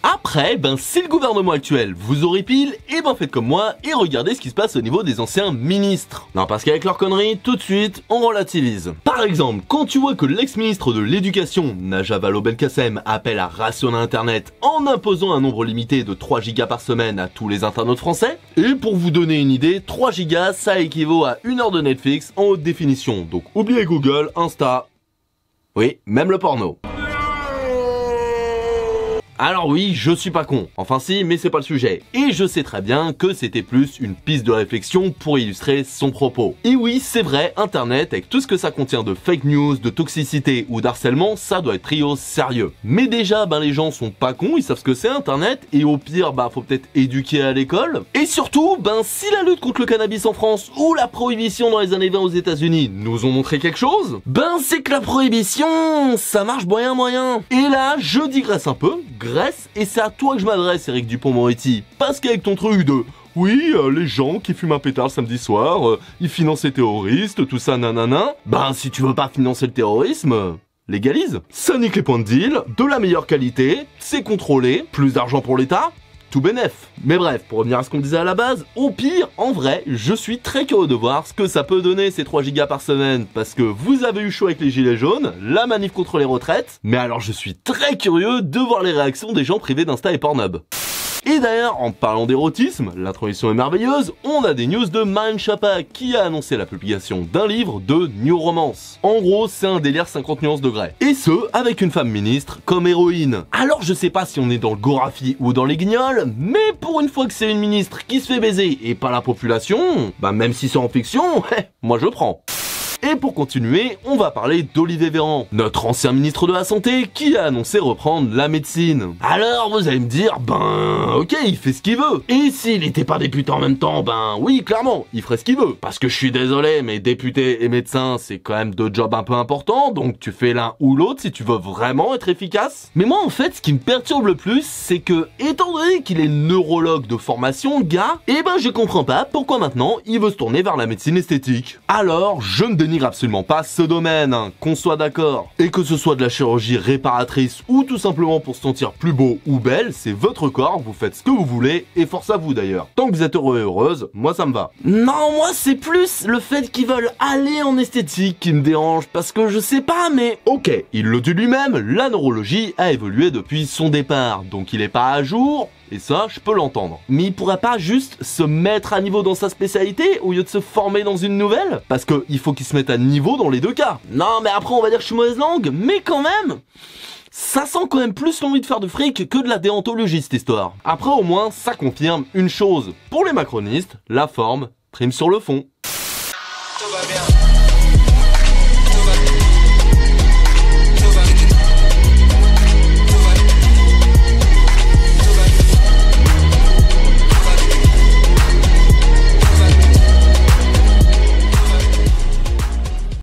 Après, si le gouvernement actuel vous horripile, faites comme moi et regardez ce qui se passe au niveau des anciens ministres. Non, parce qu'avec leurs conneries, tout de suite, on relativise. Par exemple, quand tu vois que l'ex-ministre de l'éducation, Najat Vallaud-Belkacem, appelle à rationner internet en imposant un nombre limité de 3 gigas par semaine à tous les internautes français, et pour vous donner une idée, 3 gigas, ça équivaut à 1 heure de Netflix en haute définition, donc oubliez Google, Insta, oui, même le porno. Alors oui, je suis pas con. Enfin si, mais c'est pas le sujet. Et je sais très bien que c'était plus une piste de réflexion pour illustrer son propos. Et oui, c'est vrai, Internet, avec tout ce que ça contient de fake news, de toxicité ou d'harcèlement, ça doit être pris au sérieux. Mais déjà, les gens sont pas cons, ils savent ce que c'est Internet, et au pire, faut peut-être éduquer à l'école. Et surtout, si la lutte contre le cannabis en France ou la prohibition dans les années 20 aux États-Unis nous ont montré quelque chose, c'est que la prohibition, ça marche moyen. Et là, je digresse un peu. Et c'est à toi que je m'adresse, Éric Dupond-Moretti, parce qu'avec ton truc de oui, les gens qui fument un pétard le samedi soir, ils financent les terroristes, tout ça nanana, si tu veux pas financer le terrorisme, légalise. Ça nique les points de deal, de la meilleure qualité, c'est contrôlé, plus d'argent pour l'État, tout bénef. Mais bref, pour revenir à ce qu'on disait à la base, au pire, en vrai, je suis très curieux de voir ce que ça peut donner ces 3 gigas par semaine, parce que vous avez eu chaud avec les gilets jaunes, la manif contre les retraites, mais alors je suis très curieux de voir les réactions des gens privés d'Insta et Pornhub. Et d'ailleurs, en parlant d'érotisme, l'introduction est merveilleuse, on a des news de Marlène Schiappa qui a annoncé la publication d'un livre de New Romance. En gros, c'est un délire 50 nuances degrés. Et ce, avec une femme ministre comme héroïne. Alors je sais pas si on est dans le Gorafi ou dans les Guignols, mais pour une fois que c'est une ministre qui se fait baiser et pas la population, même si c'est en fiction, moi je prends. Et pour continuer, on va parler d'Olivier Véran, notre ancien ministre de la Santé qui a annoncé reprendre la médecine. Alors vous allez me dire, ok, il fait ce qu'il veut. Et s'il était pas député en même temps, oui, clairement, il ferait ce qu'il veut. Parce que je suis désolé, mais député et médecin, c'est quand même deux jobs un peu importants, donc tu fais l'un ou l'autre si tu veux vraiment être efficace. Mais moi en fait, ce qui me perturbe le plus, c'est que, étant donné qu'il est neurologue de formation, le gars, je comprends pas pourquoi maintenant il veut se tourner vers la médecine esthétique. Alors, je ne dénigre absolument pas ce domaine, qu'on soit d'accord. Et que ce soit de la chirurgie réparatrice ou tout simplement pour se sentir plus beau ou belle, c'est votre corps, vous faites ce que vous voulez, et force à vous d'ailleurs. Tant que vous êtes heureux et heureuse, moi ça me va. Non, moi c'est plus le fait qu'ils veulent aller en esthétique qui me dérange, parce que je sais pas, mais ok, il le dit lui-même, la neurologie a évolué depuis son départ, donc il est pas à jour. Et ça, je peux l'entendre. Mais il pourrait pas juste se mettre à niveau dans sa spécialité au lieu de se former dans une nouvelle? Parce que il faut qu'il se mette à niveau dans les deux cas. Non, mais après on va dire que je suis mauvaise langue, mais quand même, ça sent quand même plus l'envie de faire de fric que de la déontologie cette histoire. Après au moins, ça confirme une chose. Pour les macronistes, la forme prime sur le fond.